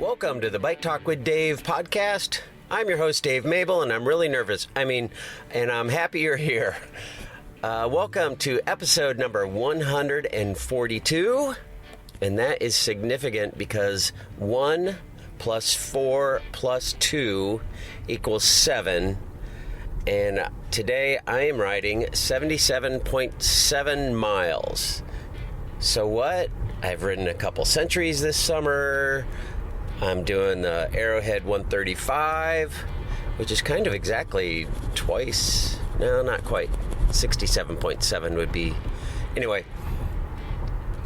Welcome to the Bike Talk with Dave podcast. I'm your host, Dave Mabel, and I'm really nervous. And I'm happy you're here. Welcome to episode number 142. And that is significant because 1 plus 4 plus 2 equals 7. And today I am riding 77.7 miles. So what? I've ridden a couple centuries this summer. I'm doing the Arrowhead 135, which is kind of exactly twice. No, not quite. 67.7 would be. Anyway,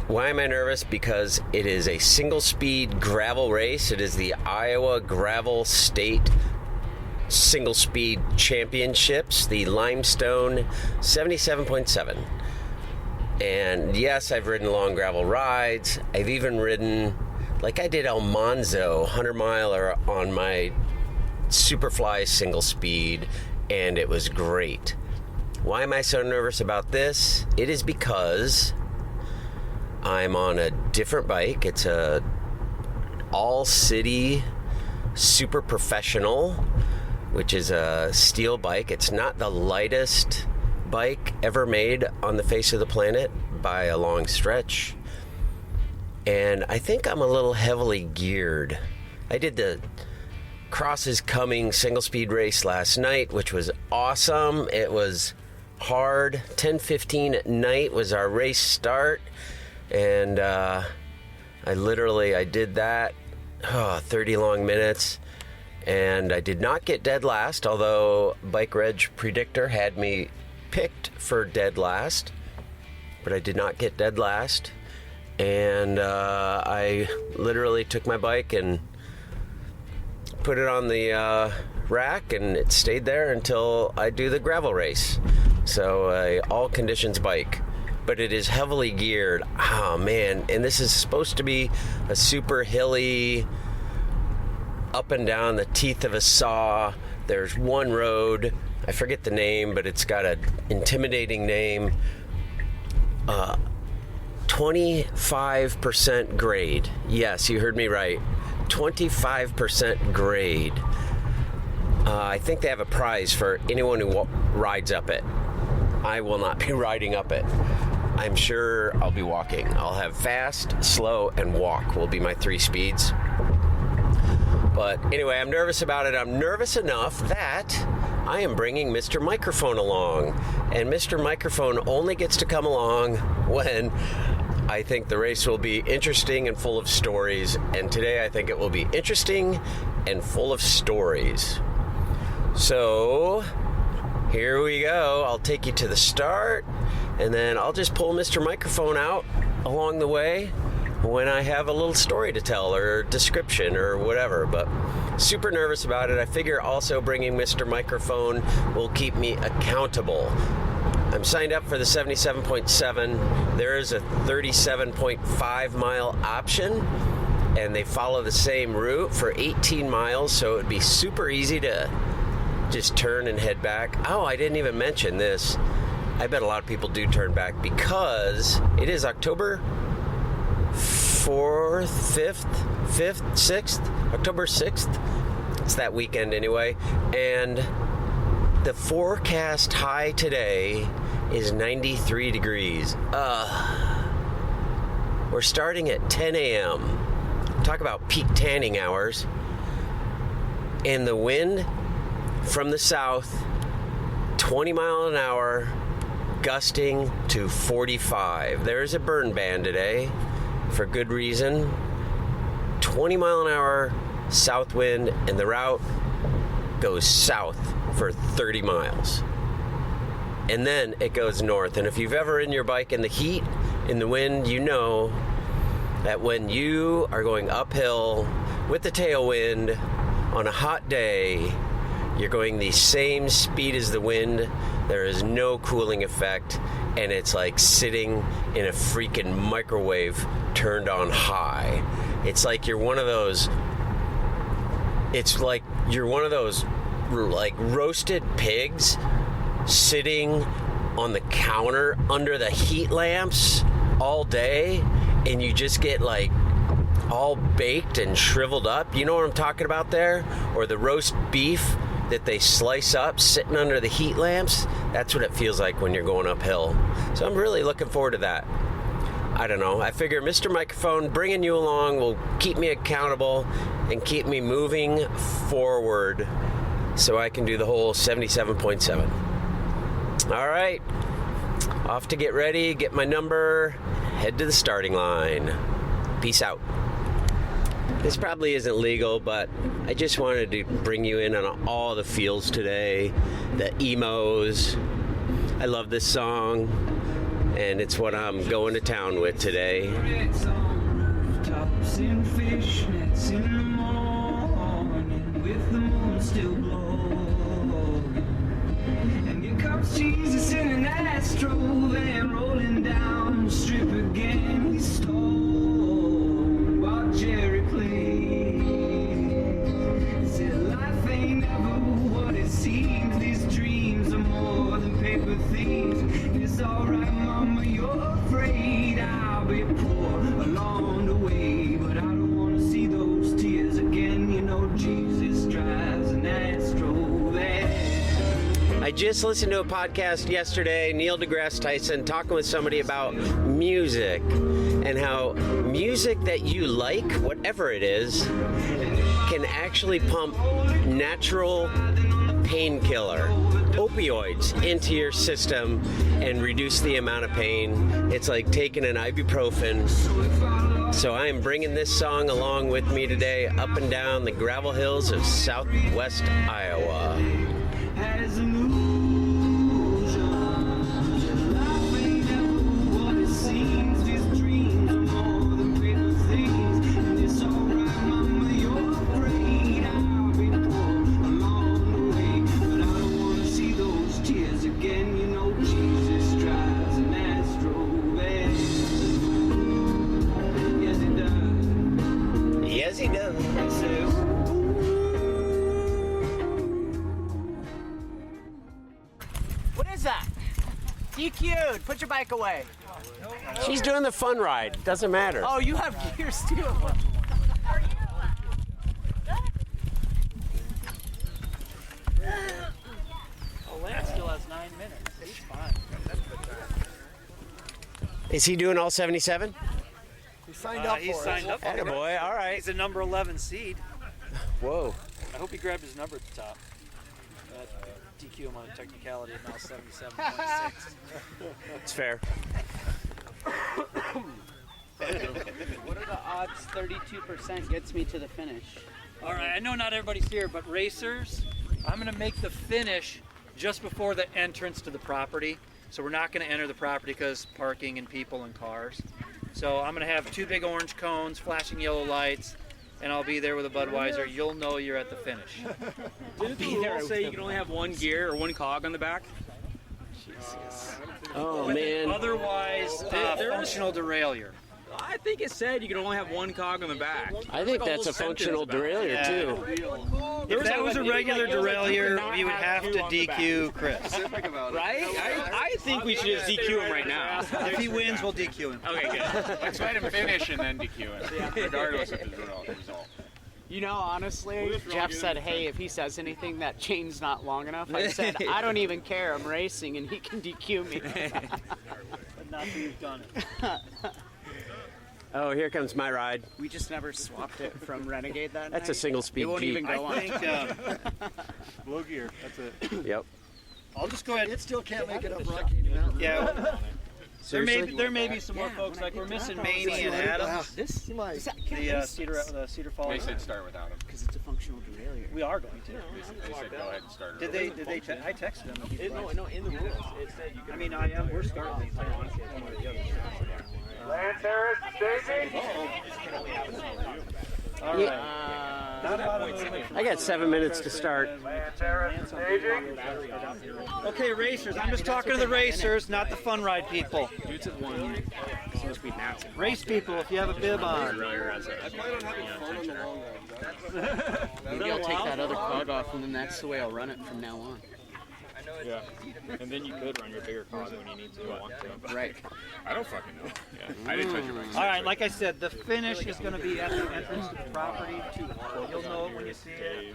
why am I nervous? Because it is a single-speed gravel race. It is the Iowa Gravel State Single-Speed Championships, the Limestone 77.7. And yes, I've ridden long gravel rides. I've even ridden, like I did El Monzo 100-miler on my Superfly single speed, and it was great. Why am I so nervous about this? It is because I'm on a different bike. It's a all-city super professional, which is a steel bike. It's not the lightest bike ever made on the face of the planet by a long stretch, and I think I'm a little heavily geared. I did the Crosses Coming single speed race last night, which was awesome. It was hard. 10:15 at night was our race start, and I did that 30 long minutes, and I did not get dead last, although Bike Reg Predictor had me picked for dead last, but I did not get dead last. And I literally took my bike and put it on the rack, and it stayed there until I do the gravel race. So all conditions bike, but it is heavily geared. Oh man, and this is supposed to be a super hilly, up and down the teeth of a saw. There's one road, I forget the name, but it's got an intimidating name. 25% grade. Yes, you heard me right. 25% grade. I think they have a prize for anyone who rides up it. I will not be riding up it. I'm sure I'll be walking. I'll have fast, slow, and walk will be my 3 speeds. But anyway, I'm nervous about it. I'm nervous enough that I am bringing Mr. Microphone along. And Mr. Microphone only gets to come along when I think the race will be interesting and full of stories. And today I think it will be interesting and full of stories. So here we go. I'll take you to the start, and then I'll just pull Mr. Microphone out along the way when I have a little story to tell or description or whatever. But super nervous about it. I figure also bringing Mr. Microphone will keep me accountable. I'm signed up for the 77.7. There is a 37.5 mile option, and they follow the same route for 18 miles, so it would be super easy to just turn and head back. Oh, I didn't even mention this. I bet a lot of people do turn back because it is October 4th, 5th, 6th, October 6th. It's that weekend anyway. And the forecast high today is 93 degrees. We're starting at 10 a.m. Talk about peak tanning hours. And the wind from the south, 20 mile an hour, gusting to 45. There's a burn ban today for good reason. 20 mile an hour south wind, and the route goes south for 30 miles. And then it goes north. And if you've ever ridden your bike in the heat, in the wind, you know that when you are going uphill with the tailwind on a hot day, you're going the same speed as the wind. There is no cooling effect, and it's like sitting in a freaking microwave turned on high. It's like you're one of those like roasted pigs sitting on the counter under the heat lamps all day, and you just get like all baked and shriveled up. You know what I'm talking about there? Or the roast beef that they slice up sitting under the heat lamps. That's what it feels like when you're going uphill. So I'm really looking forward to that. I don't know. I figure Mr. Microphone bringing you along will keep me accountable and keep me moving forward so I can do the whole 77.7. All right. Off to get ready, get my number, head to the starting line. Peace out. This probably isn't legal, but I just wanted to bring you in on all the feels today, the emos. I love this song, and it's what I'm going to town with today. Tops and fishnets in the morning with the moon still glowing. And your cup's Jesus in an Astro van rolling down the strip again. We stole while Jerry played. Said life ain't ever what it seems. These dreams are more than paper things. It's alright, mama, you're afraid I'll be poor along the way, but I don't want to see those tears again. You know Jesus drives an Astro van. I just listened to a podcast yesterday, Neil deGrasse Tyson, talking with somebody about music and how music that you like, whatever it is, can actually pump natural painkiller, opioids, into your system and reduce the amount of pain. It's like taking an ibuprofen. So I am bringing this song along with me today up and down the gravel hills of southwest Iowa. As an illusion, life ain't ever what it seems. These dreams are more than paper things. And it's alright, mama, you're afraid I'll be poor along the way, but I don't want to see those tears again. You know Jesus drives an Astro van. Yes, he does. Yes, he does. That? DQ'd. Put your bike away. She's doing the fun ride. Doesn't matter. Oh, you have gears too. Oh, Lance still has 9 minutes. He's fine. Is he doing all 77? He signed up for it. Signed up for it. Attaboy, all right. He's a number 11 seed. Whoa. I hope he grabbed his number at the top. DQ him on a technicality of now 77.6. It's fair. What are the odds 32% gets me to the finish? All right, I know not everybody's here, but racers, I'm going to make the finish just before the entrance to the property. So we're not going to enter the property because parking and people and cars. So I'm going to have 2 big orange cones, flashing yellow lights, and I'll be there with a Budweiser. You'll know you're at the finish. Didn't the rule say you can only have 1 gear or 1 cog on the back? Jesus. Oh, man. Otherwise, functional derailleur. I think it said you can only have 1 cog on the back. I think that's a functional derailleur, too. If that was a regular derailleur, we would have to DQ Chris. Right? I think we should just DQ him right now. If he wins, we'll DQ him. Okay, good. Let's let him finish and then DQ him, regardless of the result. You know, honestly, Jeff said, hey, if he says anything that chain's not long enough, I said, I don't even care, I'm racing and he can DQ me. But not that you've done it. Oh, here comes my ride. We just never swapped it from Renegade that That's night. a single-speed It won't Jeep. even go on. Low gear, that's it. Yep. I'll just go ahead. It still can't make it up Rocky Mountain. Yeah. Seriously? There may be some more folks, like we're missing Maney and Adams. This? You might. The Cedar Falls. They said start without him. Because it's a functional derailleur. We are going to. They said go ahead and start it. Did they I texted them. No, in the rules, it said you can. I mean, we're starting. Honestly, it's one or the other. Lance Harris, staging. All right. I got 7 minutes to start. Lance Harris, staging. Okay, racers. I'm just talking to the racers, not the fun ride people. Dude's at 1 single-speed max. Race people, if you have a bib on. Maybe I'll take that other cog off and then that's the way I'll run it from now on. Yeah. And then you could run your bigger cars when you need to. Want to. Right. I don't fucking know. Yeah. I didn't touch your bike. All right, like I said, the finish is going to be at the entrance to the property. You'll know it when you see it.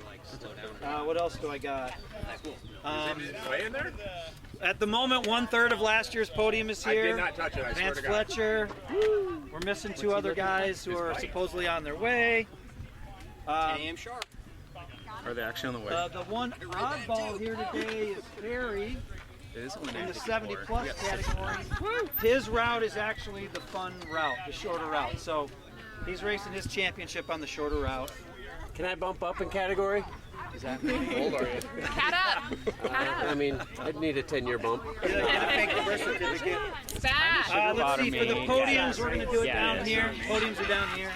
What else do I got? Way in there? At the moment, 1/3 of last year's podium is I here. did not touch it. I swear Vance to God. Fletcher. We're missing 2 other guys who are supposedly on their way. Are they actually on the way? The one oddball here today is Harry It is only in the 94. 70+ category. His route is actually the fun route, the shorter route. So he's racing his championship on the shorter route. Can I bump up in category? How old are you? Cat up. I mean, I'd need a 10-year bump. Get a fake birth certificate. Bad. Let's see, for the podiums, we're going to do it down yeah. here. Podiums are down here.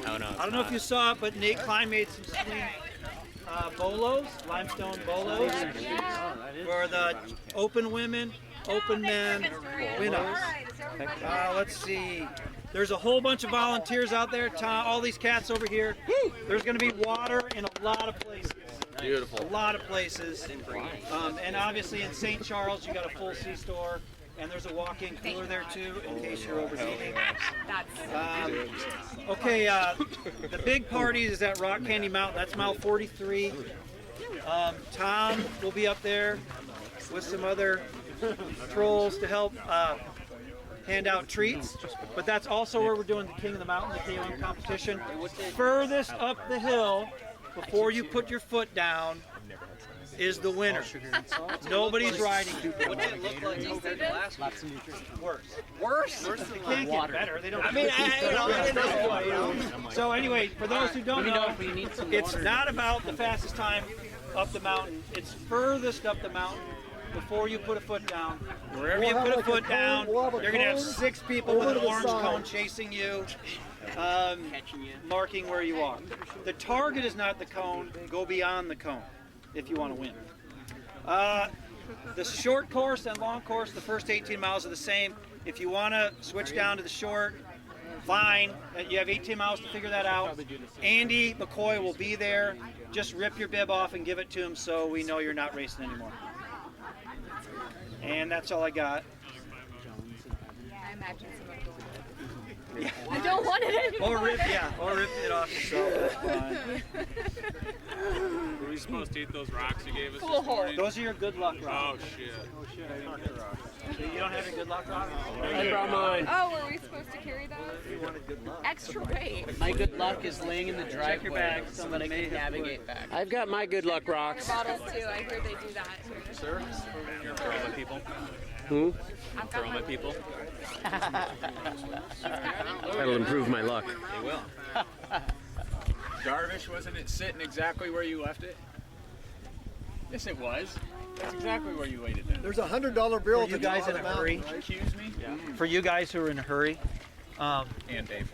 Oh, no, I don't know if you saw it, but Nate Klein made some sweet bolos, limestone bolos, for the open women, open men, winners. Let's see. There's a whole bunch of volunteers out there. All these cats over here. There's going to be water in a lot of places. Beautiful. A lot of places. And obviously in St. Charles, you got a full C-store. And there's a walk-in cooler there too, in case you're overheating. Okay, the big party is at Rock Candy Mountain. That's mile 43. Tom will be up there with some other trolls to help hand out treats. But that's also where we're doing the King of the Mountain, the KOM competition. Furthest up the hill, before you put your foot down, is the winner. Nobody's riding. What did it look like compared to last year? Worse? It can't get better. They don't. I mean, I didn't know. So anyway, for those who don't know, it's not about the fastest time up the mountain. It's furthest up the mountain before you put a foot down. Wherever you put a foot down, you're going to have 6 people with an orange cone chasing you, marking where you are. The target is not the cone. Go beyond the cone if you want to win. The short course and long course, the first 18 miles are the same. If you want to switch down to the short, fine. You have 18 miles to figure that out. Andy McCoy will be there. Just rip your bib off and give it to him so we know you're not racing anymore. And that's all I got. I imagine someone going. I don't want it anymore. Or rip it off yourself. That's fine. Were we supposed to eat those rocks you gave us Cool this morning? Those are your good luck Oh, rocks. shit. So you don't have your good luck rocks? I brought mine. Oh, were we supposed to carry those? Extra weight. My good luck is laying in the driveway. Check your bag. Somebody Somebody can navigate back. I've got my good luck rocks. Bottles too. I hear they do that. Sir? You're Theroma people? I've got Theroma people? That'll improve my luck. They will. Darvish, wasn't it sitting exactly where you left it? Yes, it was. That's exactly where you laid it then. There's a $100 bill For you guys in a hurry, Excuse me? Yeah. for you guys who are in a hurry, And Dave.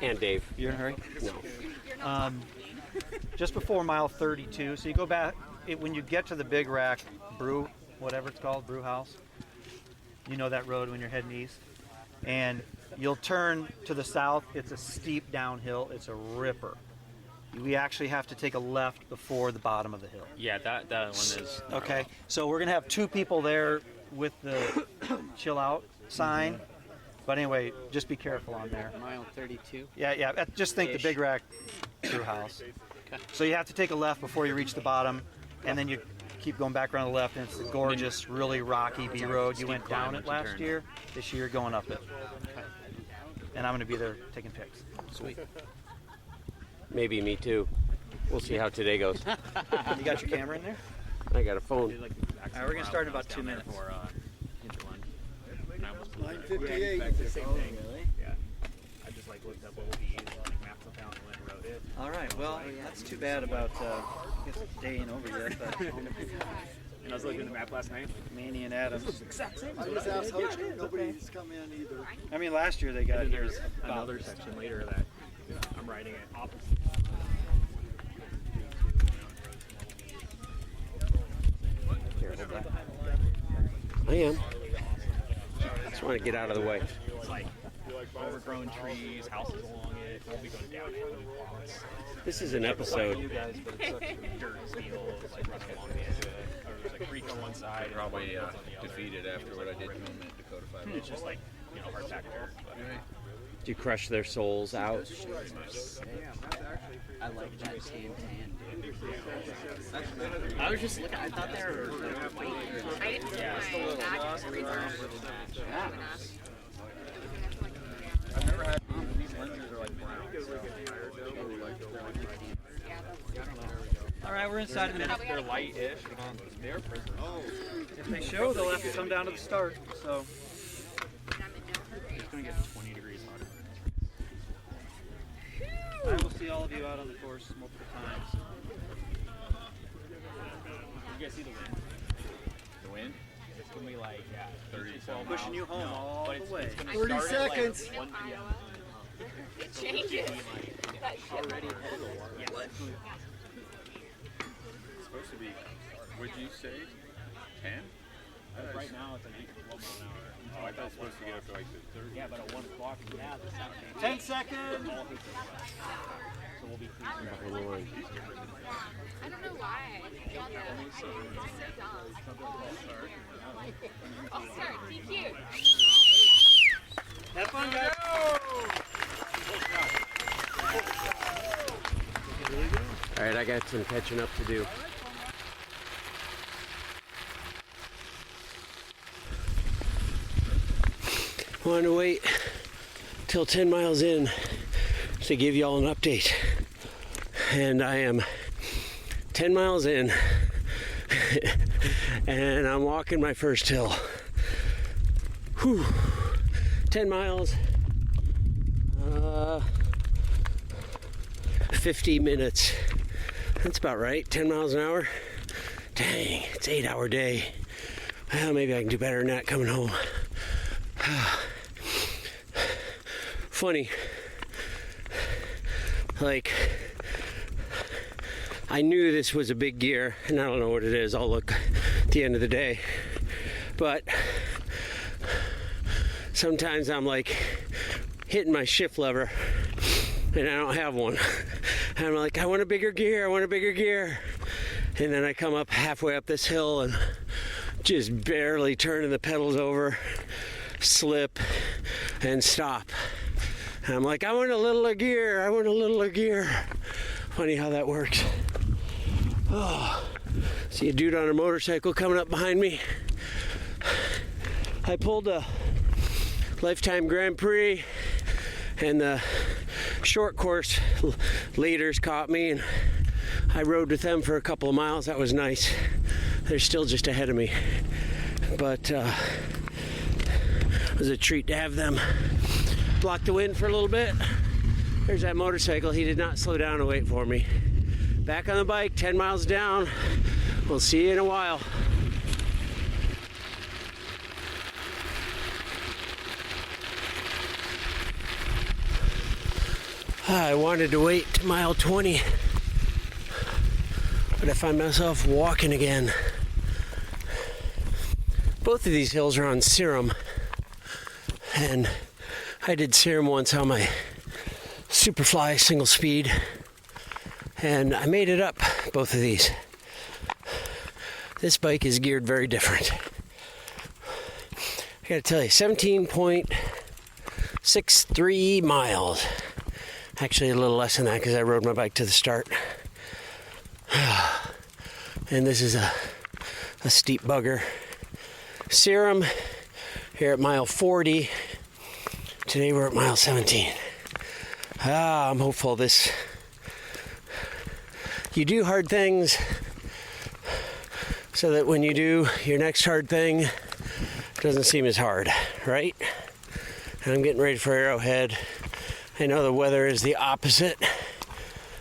And Dave. you're in a hurry? No. Just before mile 32, so you go back, when you get to the Big Rack Brew, whatever it's called, brew house, you know that road when you're heading east, and you'll turn to the south. It's a steep downhill. It's a ripper. We actually have to take a left before the bottom of the hill. Yeah, that one is. Okay, so we're gonna have 2 people there with the chill out sign. But anyway, just be careful on there. Mile 32. Yeah. Just think the Big Rack Brew House. So you have to take a left before you reach the bottom, and then you keep going back around the left, and it's a gorgeous, really rocky B road. You went down it last year. This year, going up it. And I'm gonna be there taking pics. Sweet. Maybe me too. We'll see how today goes. You got your camera in there? I got a phone. All right, we're gonna start in about 2 minutes. 9:58. Yeah. I just looked up what would be used, mapped it out and went and wrote it. All right. Well, that's too bad about. I guess the day ain't over yet, but And I was looking at the map last night. Manny and Adams. I just asked Hoach, nobody's come in either. I mean, last year they got And then here. there's another section later that I'm writing it opposite. I am. Just want to get out of the way. It's like overgrown trees, houses along it. We'll be going down it. This is an episode. You guys, but it's such Dirt and steel, it's like running along the edge of it. there's a creek on one side. Probably defeated after what I did to him at Dakota 5. It's just like, hardtack wall. Do you crush their souls out? I like that tan. I was just looking. I thought they were white. I didn't see my back to read I've never had these lenses are like brown. All right, we're inside a minute. They're light-ish, but they're prisoners. If they show, they'll have to come down to the start. So It's going to get 20 degrees hotter. I will see all of you out on the course multiple times. You guys see the wind? The wind? It's going to be like, 30, Pushing you home all the way. 30 seconds. it. It changes. Already It's supposed to be, would you say 10? Right now it's an 8 to 12 mile an hour. Oh, I thought it was supposed to get up to like the 30. Yeah, but at 1 o'clock from now, the south 10 seconds. So we'll be cruising. I don't know why. It's so dumb. Oh, start. Be cute. Have fun, guys. All right, I got some catching up to do. Want to wait till 10 miles in to give y'all an update. And I am 10 miles in and I'm walking my first hill. Whew. 10 miles, 50 minutes. That's about right, 10 miles an hour. Dang, it's an 8-hour day. Well, maybe I can do better than that coming home. Funny, like, I knew this was a big gear, and I don't know what it is. I'll look at the end of the day. But sometimes I'm like hitting my shift lever, and I don't have one. And I'm like, I want a bigger gear, I want a bigger gear. And then I come up halfway up this hill and just barely turning the pedals over, slip, and stop. And I'm like, I want a littler gear, I want a littler gear. Funny how that works. Oh, see a dude on a motorcycle coming up behind me. I pulled a Lifetime Grand Prix, and the short course leaders caught me, and I rode with them for a couple of miles. That was nice. They're still just ahead of me, but it was a treat to have them block the wind for a little bit. There's that motorcycle. He did not slow down to wait for me. Back on the bike, 10 miles down. We'll see you in a while. I wanted to wait to mile 20, but I find myself walking again. Both of these hills are on serum, and I did serum once on my Superfly single speed, and I made it up both of these. This bike is geared very different. I gotta tell you, 17.63 miles. Actually, a little less than that because I rode my bike to the start. And this is a steep bugger. Serum here at mile 40. Today we're at mile 17. I'm hopeful this. You do hard things so that when you do your next hard thing, it doesn't seem as hard, right? And I'm getting ready for Arrowhead. I know the weather is the opposite,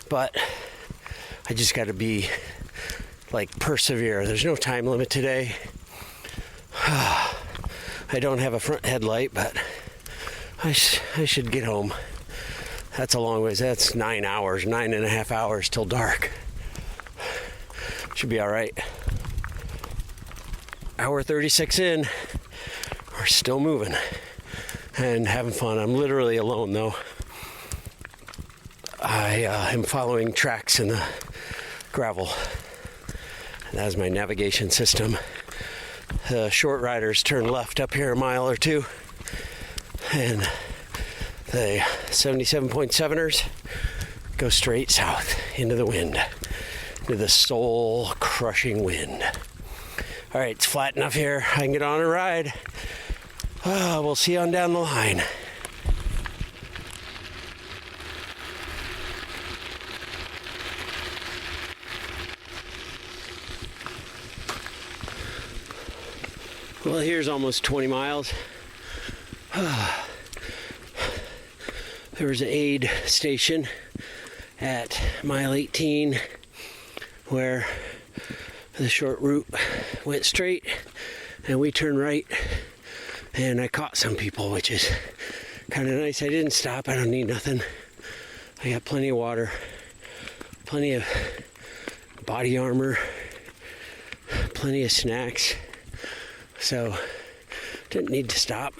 but I just got to be persevere. There's no time limit today. I don't have a front headlight, but I should get home. That's a long ways. That's 9.5 hours till dark. Should be all right. Hour 36 in, we're still moving and having fun. I'm literally alone though. I am following tracks in the gravel. That was my navigation system. The short riders turn left up here a mile or two, and the 77.7ers go straight south into the wind, into the soul-crushing wind. All right, it's flat enough here. I can get on a ride. We'll see on down the line. Well, here's almost 20 miles. There was an aid station at mile 18 where the short route went straight and we turned right, and I caught some people, which is kind of nice. I didn't stop. I don't need nothing. I got plenty of water, plenty of body armor, plenty of snacks. So, didn't need to stop,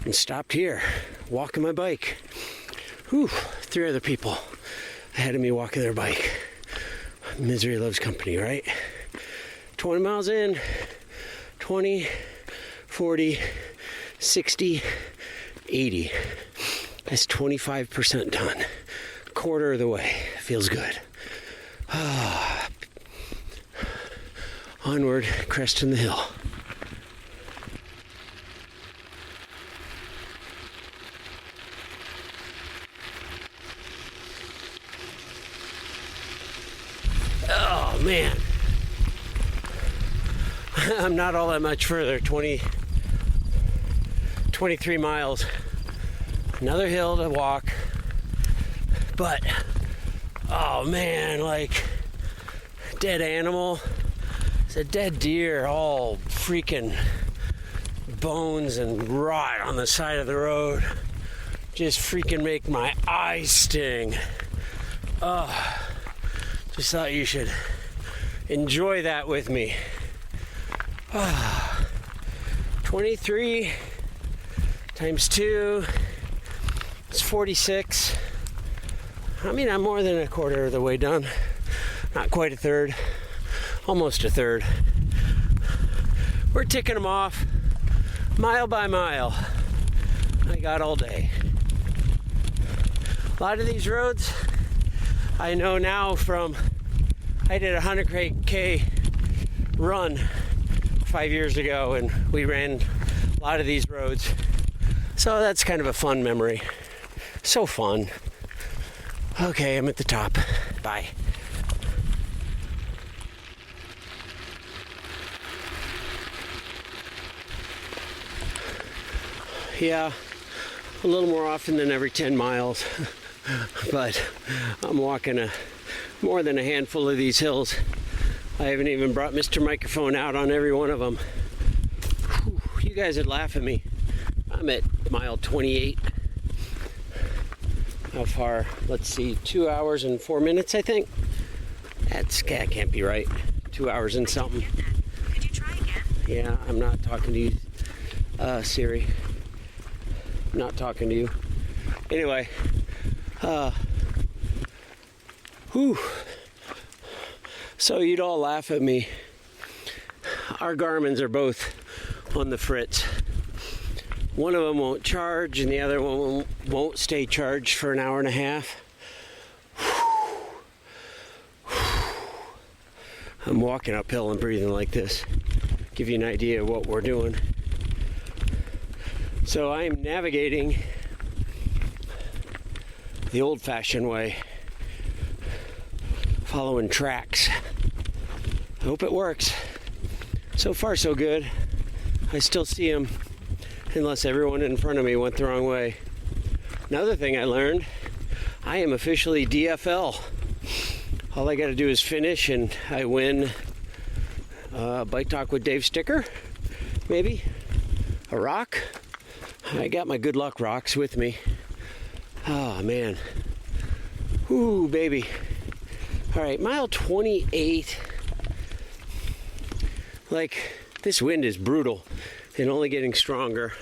and stopped here, walking my bike. Whew, 3 other people ahead of me walking their bike. Misery loves company, right? 20 miles in, 20, 40, 60, 80. That's 25% done. Quarter of the way. Feels good. Onward, cresting the hill. Oh man, I'm not all that much further. 23 miles, another hill to walk, but oh man, like dead animal. It's a dead deer, all freaking bones and rot on the side of the road. Just freaking make my eyes sting. Just thought you should enjoy that with me. 23 times 2 is 46. I mean, I'm more than a quarter of the way done. Not quite a third. Almost a third. We're ticking them off mile by mile. I got all day. A lot of these roads I know now from, I did a 100K run 5 years ago, and we ran a lot of these roads. So that's kind of a fun memory. So fun. Okay, I'm at the top. Bye. Yeah, a little more often than every 10 miles. But I'm walking more than a handful of these hills. I haven't even brought Mr. Microphone out on every one of them. Whew, you guys would laugh at me. I'm at mile 28. How far? Let's see, 2 hours and 4 minutes, I think. That can't be right. 2 hours and something. Could you try again? Yeah, I'm not talking to you, Siri. I'm not talking to you. Anyway. So you'd all laugh at me. Our Garmins are both on the fritz. One of them won't charge and the other one won't stay charged for an hour and a half. I'm walking uphill and breathing like this. Give you an idea of what we're doing. So I'm navigating the old-fashioned way, following tracks. I hope it works. So far, so good. I still see them, unless everyone in front of me went the wrong way. Another thing I learned, I am officially DFL. All I got to do is finish, and I win Bike Talk with Dave sticker, maybe a rock. I got my good luck rocks with me. Oh, man. Ooh, baby. All right, mile 28. Like, this wind is brutal and only getting stronger.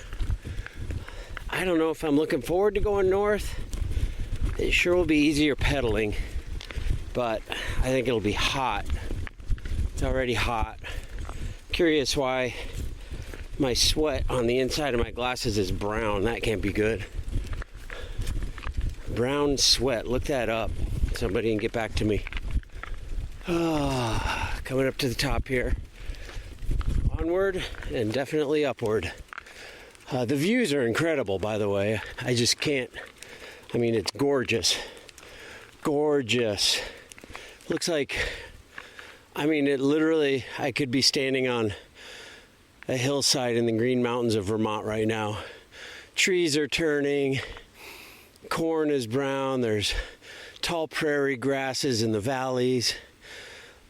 I don't know if I'm looking forward to going north. It sure will be easier pedaling, but I think it'll be hot. It's already hot. Curious why my sweat on the inside of my glasses is brown. That can't be good. Brown sweat. Look that up. Somebody can get back to me. Coming up to the top here. Onward and definitely upward. The views are incredible, by the way. I just can't. I mean, it's gorgeous. Gorgeous. Looks like, I mean, it literally, I could be standing on a hillside in the Green Mountains of Vermont right now. Trees are turning. Corn is brown. There's tall prairie grasses in the valleys.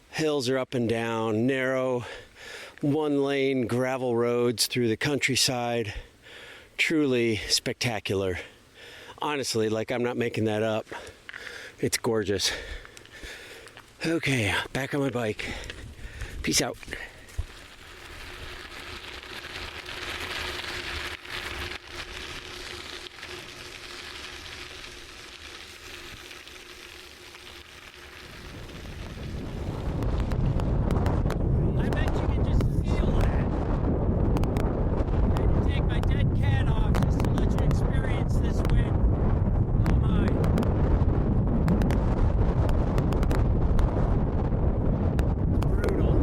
Hills are up and down. Narrow, one-lane gravel roads through the countryside. Truly spectacular. Honestly, like, I'm not making that up. It's gorgeous. Okay, back on my bike. Peace out. I bet you can just feel that. I had to take my dead cat off just to let you experience this wind. Oh my. Brutal.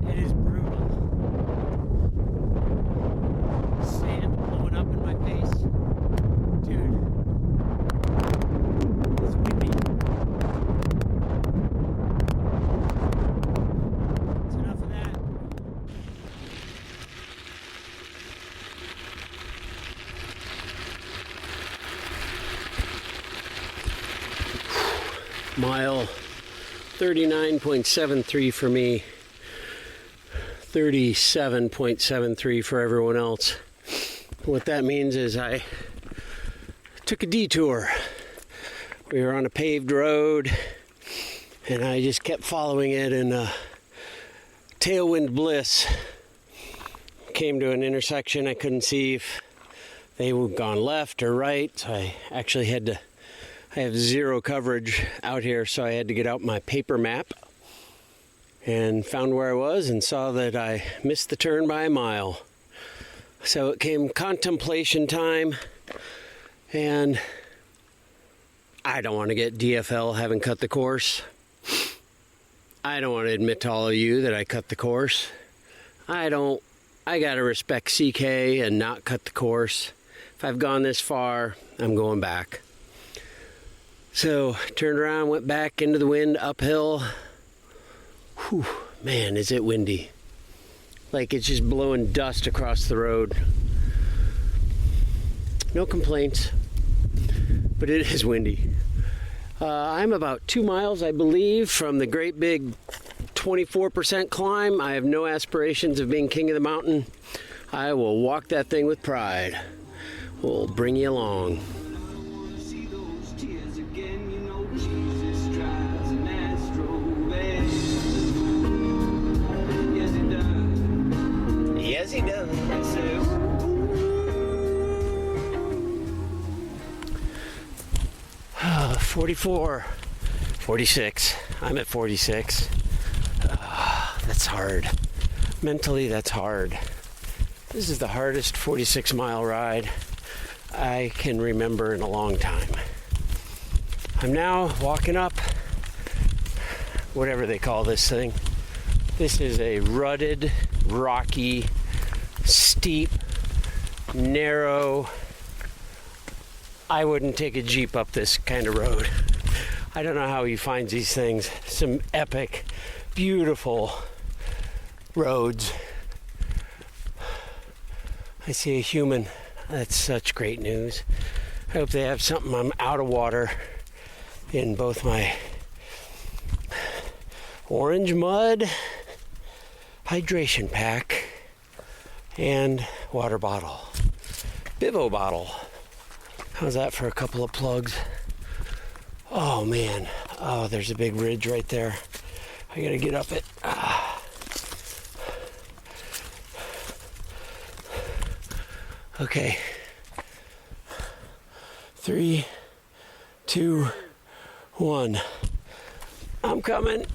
It is brutal. Sand blowing up in my face. Dude. It's windy. That's enough of that. Mile 39.73 for me, 37.73 for everyone else. What that means is I took a detour. We were on a paved road and I just kept following it in tailwind bliss. Came to an intersection. I couldn't see if they had gone left or right, so I actually had to, I have zero coverage out here, so I had to get out my paper map and found where I was and saw that I missed the turn by a mile. So it came contemplation time, and I don't want to get DFL having cut the course. I don't want to admit to all of you that I cut the course. I gotta respect CK and not cut the course. If I've gone this far, I'm going back. So, turned around, went back into the wind, uphill. Whew, man, is it windy. Like it's just blowing dust across the road. No complaints, but it is windy. I'm about 2 miles, I believe, from the great big 24% climb. I have no aspirations of being king of the mountain. I will walk that thing with pride. We'll bring you along. Yes, he does. 44, 46. I'm at 46. That's hard. Mentally, that's hard. This is the hardest 46-mile ride I can remember in a long time. I'm now walking up whatever they call this thing. This is a rutted, rocky, steep, narrow. I wouldn't take a Jeep up this kind of road. I don't know how he finds these things. Some epic, beautiful roads. I see a human. That's such great news. I hope they have something. I'm out of water in both my orange mud hydration pack and water bottle. Bivo bottle. How's that for a couple of plugs? Oh man. Oh, there's a big ridge right there. I gotta get up it. Okay. 3, 2, 1. I'm coming.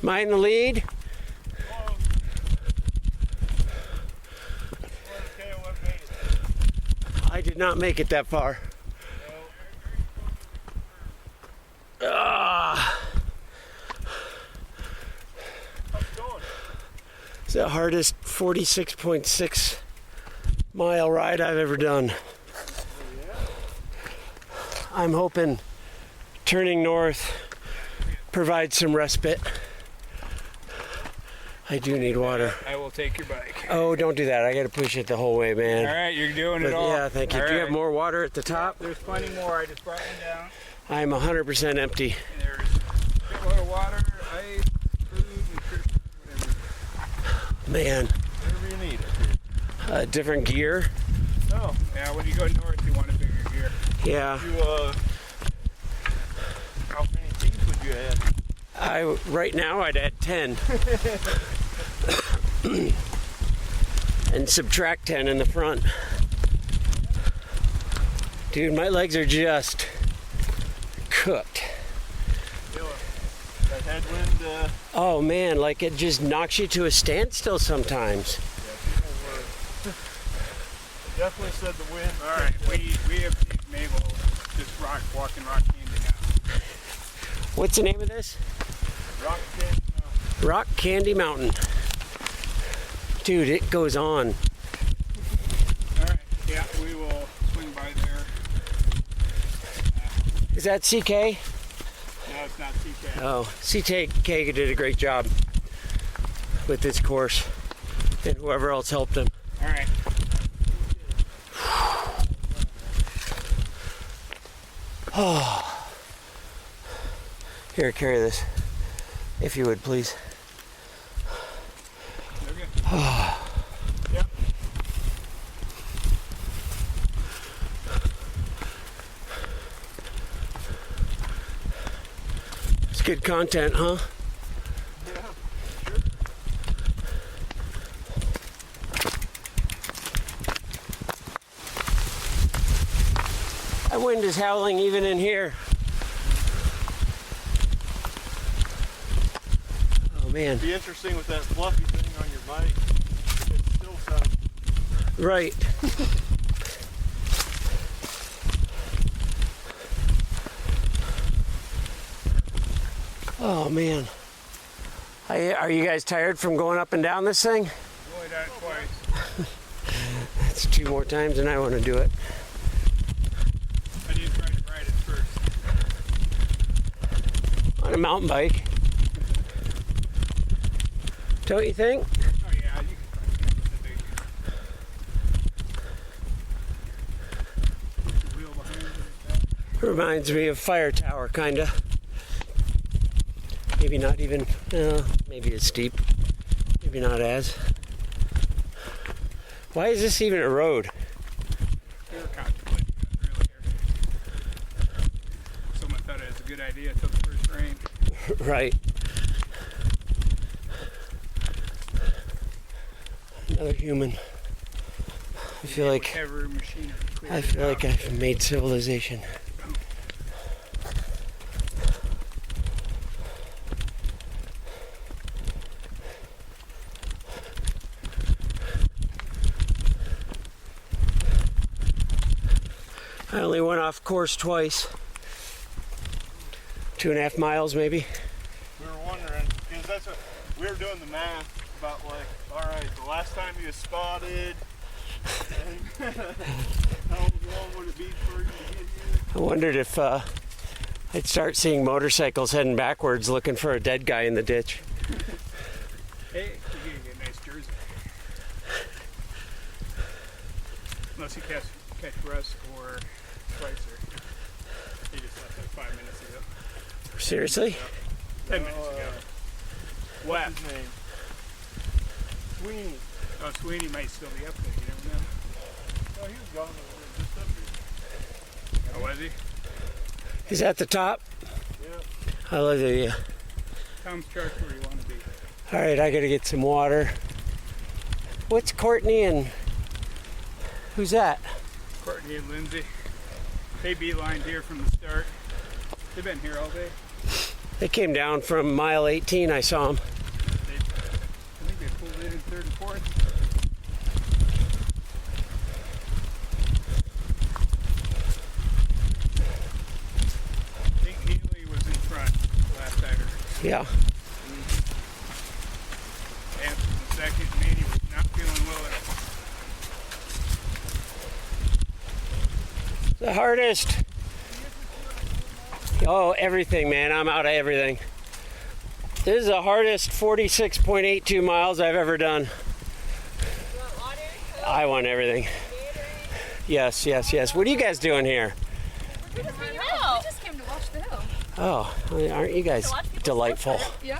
Am I in the lead? I did not make it that far. It's the hardest 46.6 mile ride I've ever done. I'm hoping turning north provides some respite. I do need water. I will take your bike. Oh, don't do that. I gotta push it the whole way, man. All right, you're doing it But all. yeah, thank you. All Do you right. have more water at the top? There's plenty more. I just brought one down. I'm 100% empty. And there's a little water, ice, food, nutrition, whatever. Man, Whatever you need up here. different gear. Oh, yeah, when you go north, you want a bigger gear. Yeah, How many teams would you add? right now I'd add 10. And subtract 10 in the front. Dude, my legs are just cooked. That headwind, Oh man, like it just knocks you to a standstill sometimes. definitely said the wind. All right, we have seen Mabel just walking rock candy now. What's the name of this? Rock Candy Mountain. Rock Candy Mountain. Dude, it goes on. All right, yeah, we will swing by there. Is that CK? No, it's not CK. Oh, CK did a great job with this course, and whoever else helped him. All right. Here, carry this, if you would, please. Okay. Yep. It's good content, huh? That wind is howling even in here. Oh man. Be interesting with that fluffy thing on your bike. It still sounds. Right. Oh man. Are you guys tired from going up and down this thing? Only done it twice. That's 2 more times than I want to do it. I did try to ride it first. On a mountain bike. Don't you think? Oh yeah, you can try it with the wheel behind it. Reminds me of Fire Tower, kinda. Maybe not even, maybe it's steep. Maybe not as. Why is this even a road? We were contemplating it earlier. Someone thought it was a good idea until the first rain. Right. Another human. I feel like Whatever machinery cleared I it feel out. like I've made civilization. I only went off course twice. 2.5 miles maybe. We were wondering, because that's what we were doing the math about, like, all right, the last time you spotted, and how long would it be for you to get here? I wondered if I'd start seeing motorcycles heading backwards looking for a dead guy in the ditch. Hey, you're gonna get a nice jersey. Unless you catch Russ or Schweitzer. He just left like 5 minutes ago. Seriously? 10 minutes ago. What? What's his name? Sweeney. Oh, Sweeney might still be up there. You never know. No, he was gone just up here. Oh, was he? He's at the top. Yep. I love the. Tom's chart's where you want to be. All right, I gotta get some water. What's Courtney and who's that? Courtney and Lindsay. They beelined here from the start. They've been here all day. They came down from mile 18. I saw them. I think they pulled in third and fourth. I think Neely was in front last I heard. Yeah. Vance was in second. Manny was not feeling well at all. The hardest. Oh, everything, man. I'm out of everything. This is the hardest 46.82 miles I've ever done. You want water? I want everything. Yes, yes, yes. What are you guys doing here? We just came to watch the hill. Oh, aren't you guys delightful? Yeah.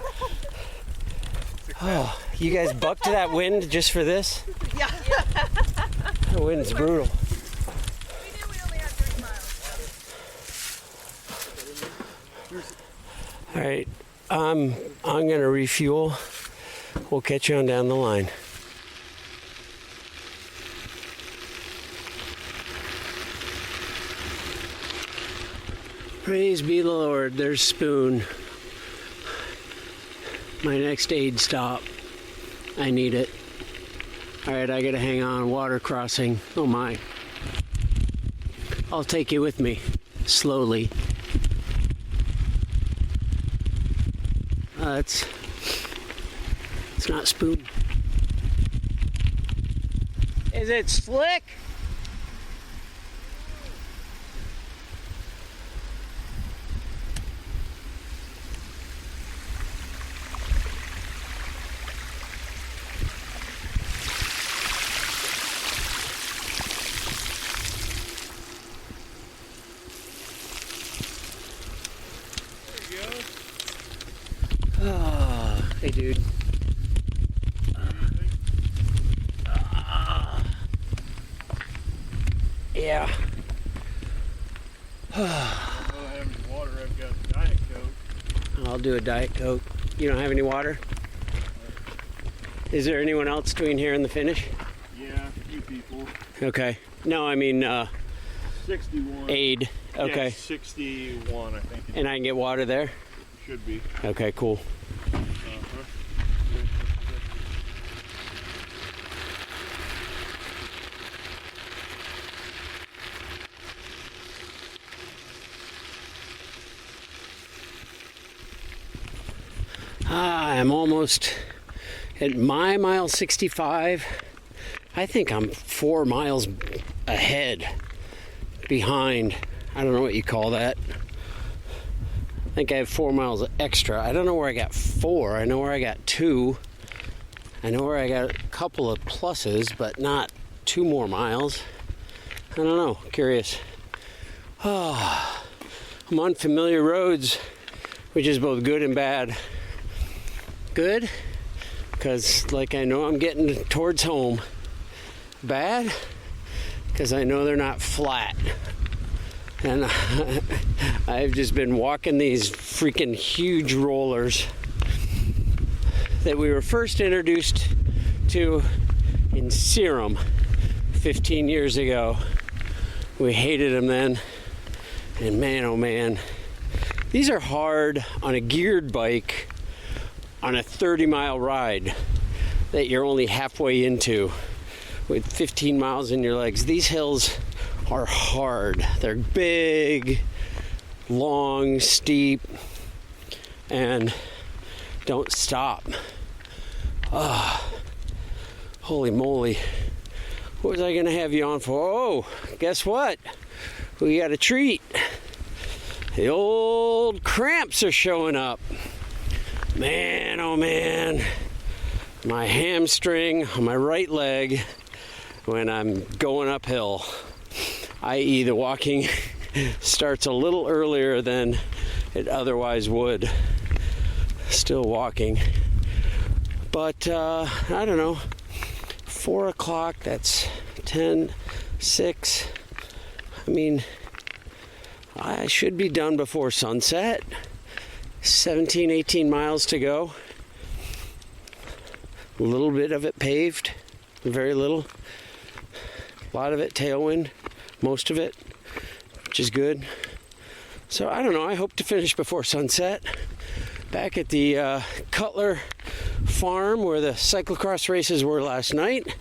Oh, you guys bucked that wind just for this? Yeah. The wind's brutal. We knew we only had 30 miles. All right, I'm gonna refuel. We'll catch you on down the line. Praise be the Lord. There's Spoon. My next aid stop. I need it. All right, I gotta hang on. Water crossing. Oh my. I'll take you with me, slowly. It's not Spoon. Is it slick? Oh, hey dude. Yeah. I don't have any water. I've got Diet Coke. I'll do a Diet Coke. You don't have any water? Is there anyone else between here and the finish? Yeah, a few people. Okay. No, I mean 61. aid. Okay. Yeah, 61, I think. And I can get water there? Should be. Okay, cool. I'm almost at my mile 65. I think I'm 4 miles ahead, behind. I don't know what you call that. I think I have 4 miles extra. I don't know where I got 4. I know where I got 2. I know where I got a couple of pluses, but not 2 more miles. I don't know. Curious. Oh, I'm on familiar roads, which is both good and bad. Good, because like I know I'm getting towards home. Bad, because I know they're not flat. And I've just been walking these freaking huge rollers that we were first introduced to in Serum 15 years ago. We hated them then, and man, oh man, these are hard on a geared bike on a 30-mile ride that you're only halfway into with 15 miles in your legs. These hills are hard. They're big, long, steep, and don't stop. Holy moly. What was I gonna have you on for? Oh, guess what? We got a treat. The old cramps are showing up. Man, oh man, my hamstring on my right leg when I'm going uphill, i.e. the walking starts a little earlier than it otherwise would. Still walking, but I don't know, 4 o'clock, that's 10, 6, I mean, I should be done before sunset. 17, 18 miles to go. A little bit of it paved, very little. A lot of it tailwind, most of it. which is good. So I don't know, I hope to finish before sunset. Back at the Cutler farm where the cyclocross races were last night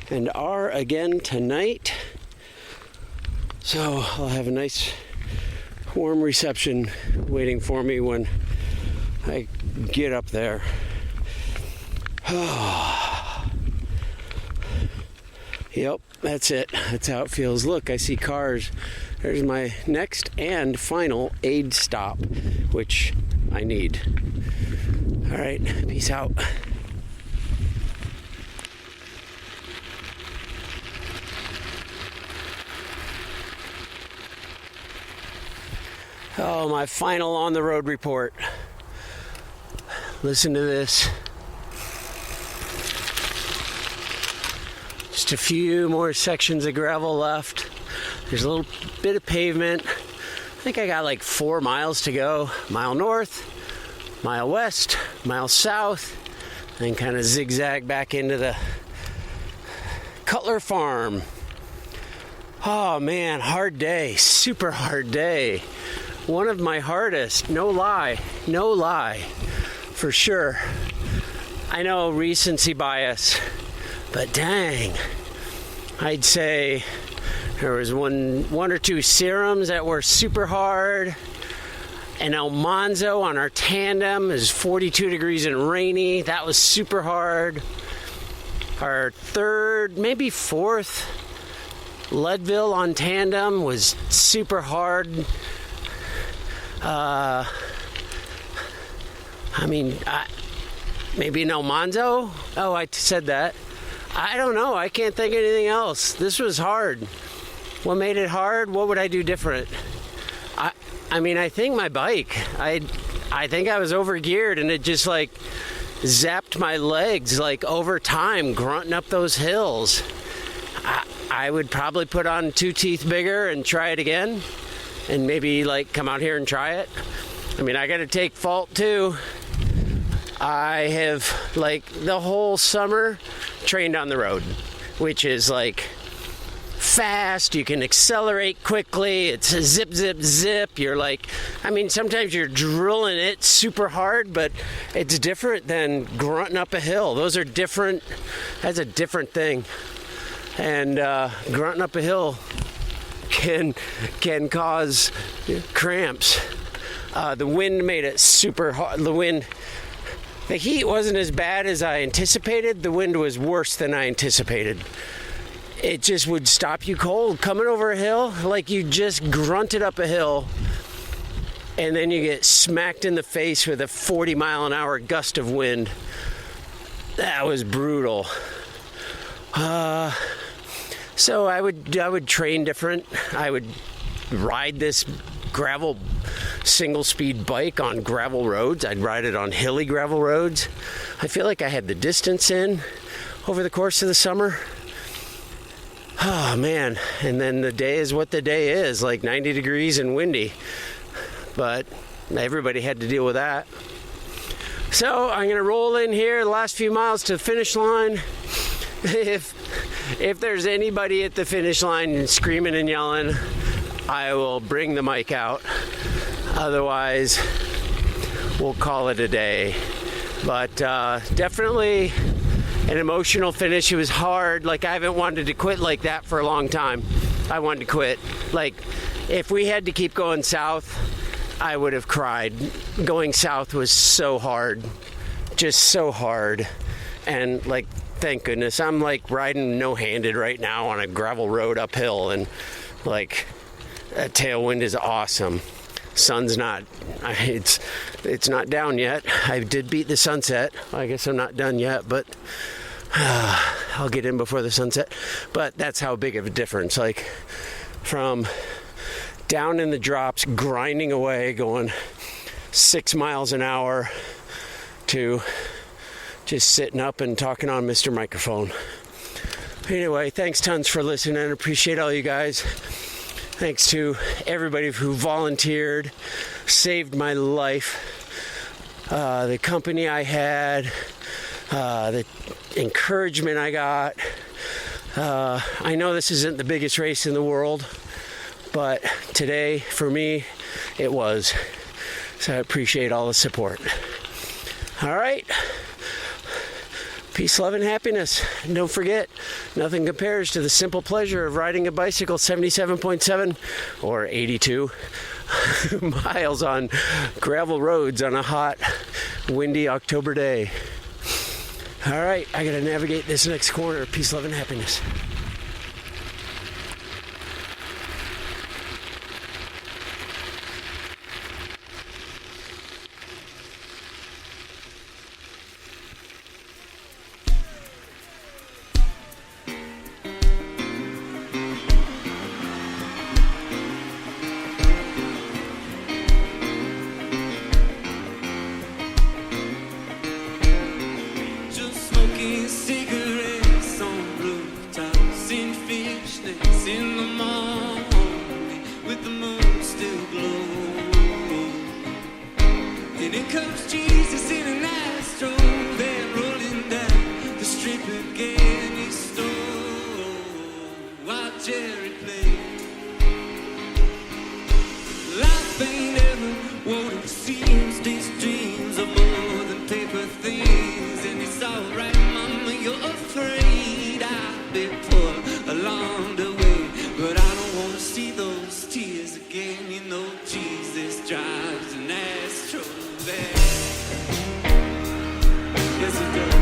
and are again tonight. So I'll have a nice warm reception waiting for me when I get up there. Yep, that's it. That's how it feels. Look, I see cars. There's my next and final aid stop, which I need. All right, peace out. Oh, my final on the road report. Listen to this. Just a few more sections of gravel left. There's a little bit of pavement. I think I got like 4 miles to go. Mile north, mile west, mile south, and kind of zigzag back into the Cutler farm. Oh man, hard day, super hard day. One of my hardest, no lie, for sure. I know recency bias, but dang, I'd say there was one or two serums that were super hard. And El Monzo on our tandem is 42 degrees and rainy. That was super hard. Our third, maybe fourth, Leadville on tandem was super hard. Maybe an El Monzo? Oh, I said that. I don't know. I can't think of anything else. This was hard. What made it hard? What would I do different? I think my bike. I think I was overgeared and it just like zapped my legs like over time, grunting up those hills. I would probably put on 2 teeth bigger and try it again. And maybe like come out here and try it. I got to take fault too. I have like the whole summer trained on the road, which is like fast. You can accelerate quickly. It's a zip, zip, zip. You're like, sometimes you're drilling it super hard, but it's different than grunting up a hill. Those are different. That's a different thing. And grunting up a hill can cause cramps. The wind made it super hard. The heat wasn't as bad as I anticipated. The wind was worse than I anticipated. It just would stop you cold coming over a hill, like you just grunted up a hill and then you get smacked in the face with a 40-mile-an-hour gust of wind. That was brutal. So I would train different. I would ride this gravel single-speed bike on gravel roads. I'd ride it on hilly gravel roads. I feel like I had the distance in over the course of the summer. Oh man, and then the day is what the day is, like 90 degrees and windy. But everybody had to deal with that. So I'm gonna roll in here the last few miles to the finish line. If there's anybody at the finish line screaming and yelling, I will bring the mic out. Otherwise, we'll call it a day. But definitely an emotional finish. It was hard. Like, I haven't wanted to quit like that for a long time. I wanted to quit. Like, if we had to keep going south, I would have cried. Going south was so hard. Just so hard. And, like, thank goodness. I'm, like, riding no-handed right now on a gravel road uphill. And, like, that tailwind is awesome. Sun's not, it's not down yet. I did beat the sunset. I guess I'm not done yet, but I'll get in before the sunset. But that's how big of a difference. Like, from down in the drops, grinding away, going 6 miles an hour, to just sitting up and talking on Mr. Microphone. Anyway, thanks tons for listening. I appreciate all you guys. Thanks to everybody who volunteered, saved my life, the company I had, the encouragement I got. I know this isn't the biggest race in the world, but today for me it was. So I appreciate all the support. All right. Peace, love, and happiness. And don't forget, nothing compares to the simple pleasure of riding a bicycle 77.7 or 82 miles on gravel roads on a hot, windy October day. All right, I gotta navigate this next corner. Peace, love, and happiness. Cigarettes on rooftops in fishnets in the morning with the moon still glowing. And in comes Jesus in an Astro van rolling down the strip again. He stole while Jerry played. Life ain't ever what it seems. These dreams are more than paper things, and it's alright. You're afraid I'll be poor along the way, but I don't want to see those tears again. You know Jesus drives an Astro van. Yes, he does.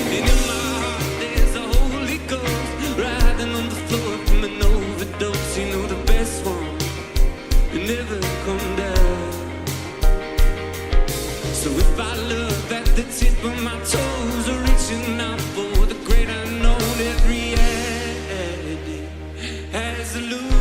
And in my heart there's a Holy Ghost riding on the floor from an overdose. You know the best one never come down. So if I look at the tip of my toes are reaching out for the great unknown, every reality has illusions.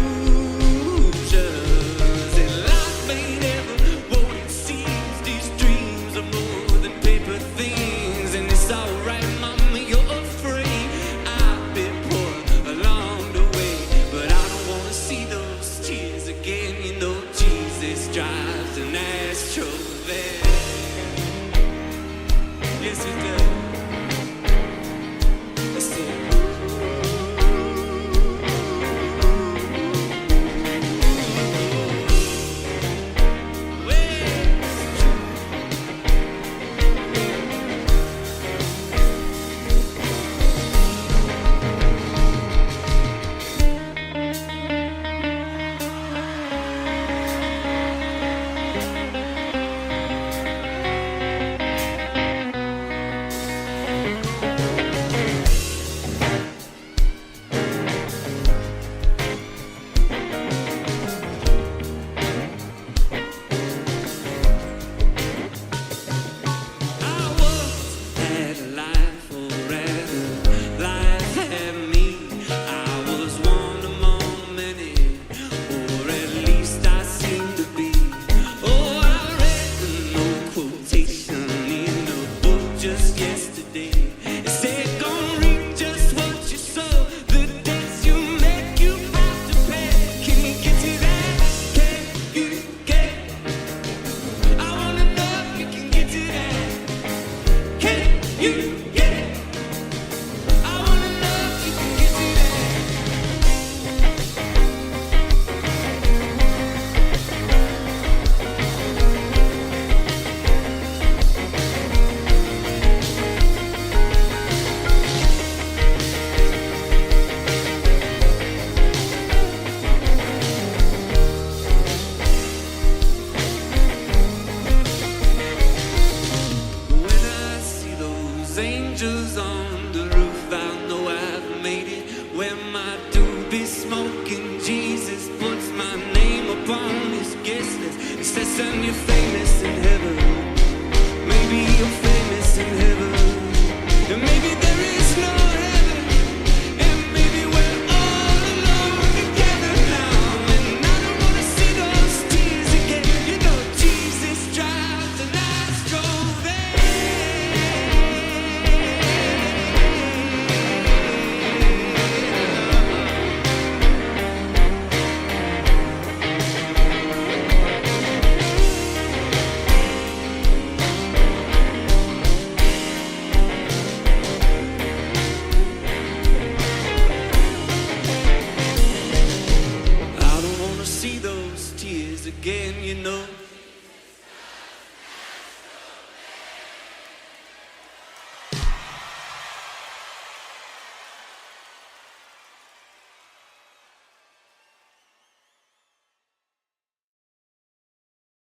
And life ain't ever what it seems. These dreams are more than paper things, and it's alright, mama, you're afraid I've been poor along the way, but I don't wanna see those tears again. You know Jesus drives an Astro van. Yes, he does. I said, angels on the roof, I know I've made it. Where my doobie smoking, Jesus puts my name upon his guest list. He says, son, you're famous in heaven. Maybe you're famous in heaven. And maybe